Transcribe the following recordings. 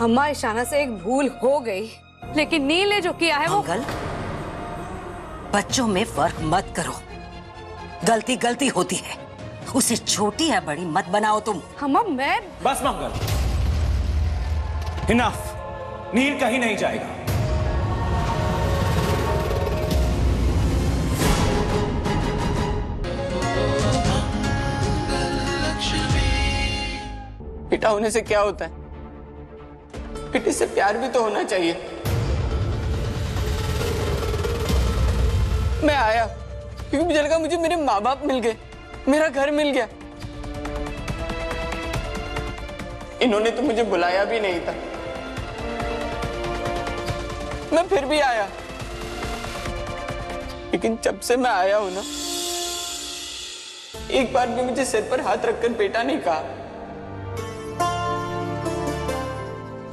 अम्मा, ईशाना से एक भूल हो गई, लेकिन नील ने जो किया है वो। मंगल, बच्चों में फर्क मत करो। गलती गलती होती है, उसे छोटी या बड़ी मत बनाओ तुम। अम्मा मैं। बस मंगल, इनफ। नील कहीं नहीं जाएगा। बेटा होने से क्या होता है? बेटे से प्यार भी तो होना चाहिए। मैं आया क्योंकि मुझे लगा मुझे मेरे माँ बाप मिल गए, मेरा घर मिल गया। इन्होंने तो मुझे बुलाया भी नहीं था, मैं फिर भी आया। लेकिन जब से मैं आया हूं ना, एक बार भी मुझे सिर पर हाथ रखकर बेटा नहीं कहा।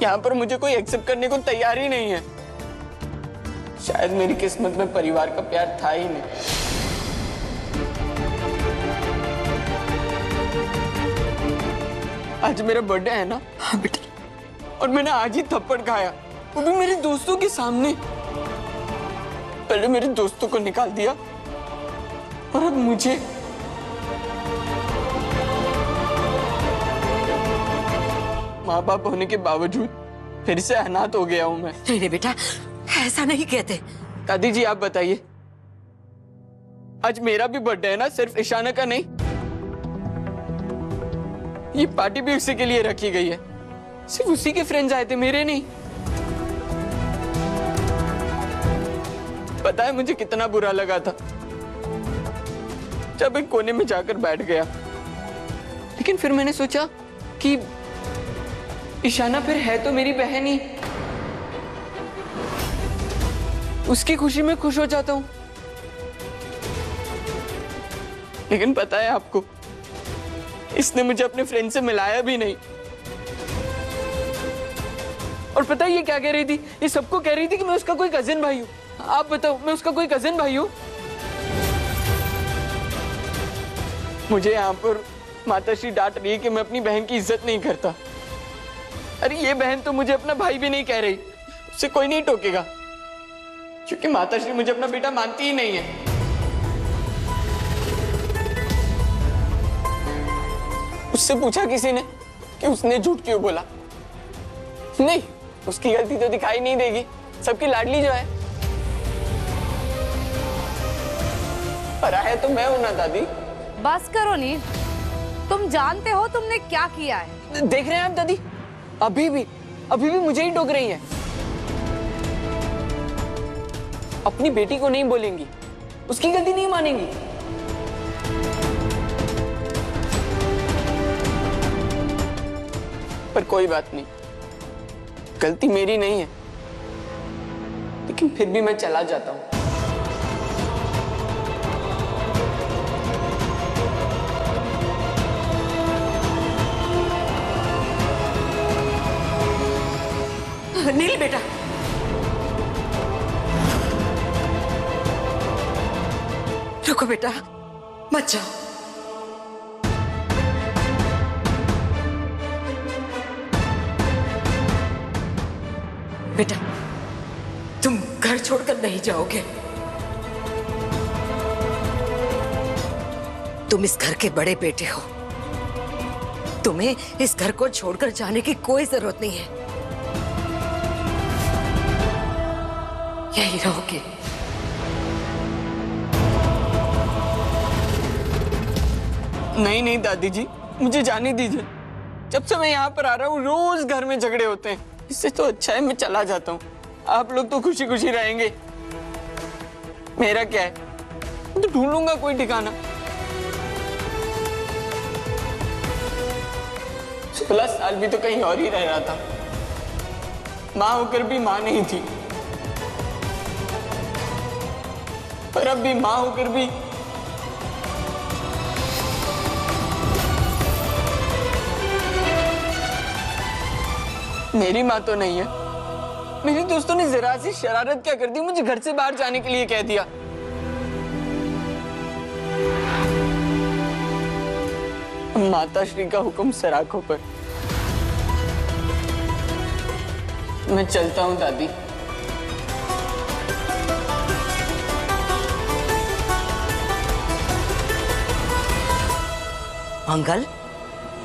यहां पर मुझे कोई एक्सेप्ट करने को तैयार ही नहीं है। शायद मेरी किस्मत में परिवार का प्यार था ही नहीं। आज मेरा बर्थडे है ना? हाँ बेटा। और मैंने आज ही थप्पड़ खाया, वो भी मेरे दोस्तों के सामने। पहले मेरे दोस्तों को निकाल दिया और अब मुझे। माँ बाप होने के बावजूद फिर से अनाथ हो गया हूं मैं। नहीं बेटा, ऐसा नहीं कहते। दादी जी आप बताइए, आज मेरा भी बर्थडे है ना, सिर्फ ईशाना का नहीं। ये पार्टी भी उसी के लिए रखी गई है, सिर्फ उसी के फ्रेंड्स आए थे, मेरे नहीं। पता है मुझे कितना बुरा लगा था जब एक कोने में जाकर बैठ गया। लेकिन फिर मैंने सोचा कि ईशाना फिर है तो मेरी बहन ही, उसकी खुशी में खुश हो जाता हूं। लेकिन पता है आपको, इसने मुझे अपने फ्रेंड से मिलाया भी नहीं। और पता है ये क्या कह रही थी? ये सबको कह रही थी कि मैं उसका कोई कजिन भाई हूं। आप बताओ, मैं उसका कोई कजिन भाई हूं? मुझे यहाँ पर माताश्री डांट रही है कि मैं अपनी बहन की इज्जत नहीं करता। अरे ये बहन तो मुझे अपना भाई भी नहीं कह रही, उससे कोई नहीं टोकेगा, क्योंकि माताश्री मुझे अपना बेटा मानती ही नहीं है। उससे पूछा किसी ने कि उसने झूठ क्यों बोला? नहीं, उसकी गलती तो दिखाई नहीं देगी, सबकी लाडली जो है। पराया तो मैं हूं ना दादी। बस करो नील, तुम जानते हो तुमने क्या किया है। देख रहे हैं आप दादी, अभी भी मुझे ही टोक रही है। अपनी बेटी को नहीं बोलेंगी, उसकी गलती नहीं मानेंगी। पर कोई बात नहीं, गलती मेरी नहीं है, लेकिन फिर भी मैं चला जाता हूं। नील बेटा, रुको बेटा, मत जाओ। बेटा, तुम घर छोड़कर नहीं जाओगे। तुम इस घर के बड़े बेटे हो, तुम्हें इस घर को छोड़कर जाने की कोई जरूरत नहीं है। यही रहोगे। नहीं नहीं दादी जी, मुझे जाने दीजिए। जब से मैं यहाँ पर आ रहा हूँ रोज घर में झगड़े होते हैं, इससे तो अच्छा है मैं चला जाता हूँ। आप लोग तो खुशी खुशी रहेंगे, मेरा क्या है, मैं तो ढूंढ लूंगा कोई ठिकाना। 16 साल भी तो कहीं और ही रह रहा था, माँ होकर भी माँ नहीं थी, पर अब भी माँ होकर भी मेरी माँ तो नहीं है। मेरे दोस्तों ने जरा सी शरारत क्या कर दी, मुझे घर से बाहर जाने के लिए कह दिया। माताश्री का हुक्म सराखों पर। मैं चलता हूँ दादी। मंगल,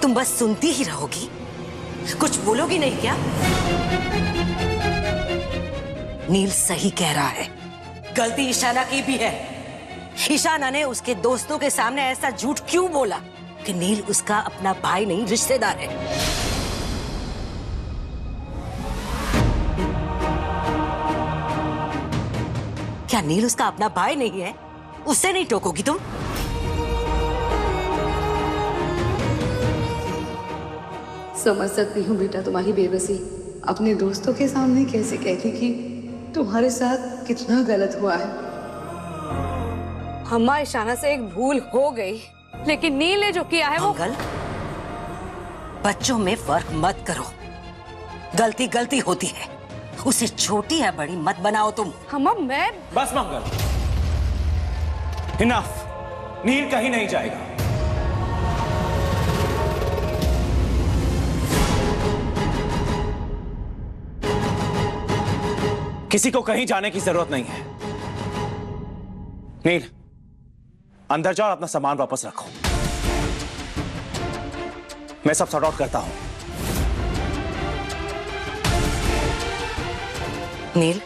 तुम बस सुनती ही रहोगी, कुछ बोलोगी नहीं क्या? नील सही कह रहा है, गलती ईशाना की भी है। ईशाना ने उसके दोस्तों के सामने ऐसा झूठ क्यों बोला कि नील उसका अपना भाई नहीं रिश्तेदार है। क्या नील उसका अपना भाई नहीं है? उससे नहीं टोकोगी तुम? समझ सकती हूँ बेटा तुम्हारी बेबसी। अपने दोस्तों के सामने कैसे कहती कि तुम्हारे साथ कितना गलत हुआ है। अम्मा, ईशाना से एक भूल हो गई, लेकिन नील ने जो किया है वो। मंगल, बच्चों में फर्क मत करो। गलती गलती होती है, उसे छोटी या बड़ी मत बनाओ तुम। अम्मा, मैं बस मंगल, इनफ। नील कहीं नहीं जाएगा। किसी को कहीं जाने की जरूरत नहीं है। नील, अंदर जाओ और अपना सामान वापस रखो। मैं सब सॉर्ट आउट करता हूं। नील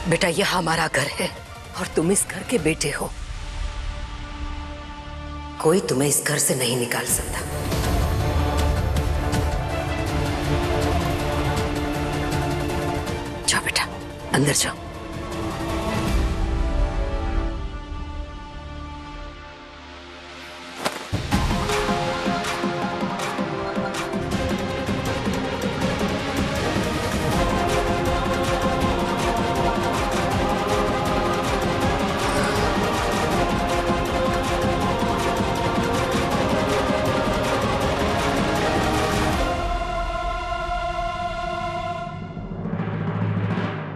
बेटा, यह हमारा घर है और तुम इस घर के बेटे हो। कोई तुम्हें इस घर से नहीं निकाल सकता। जाओ बेटा, अंदर जाओ।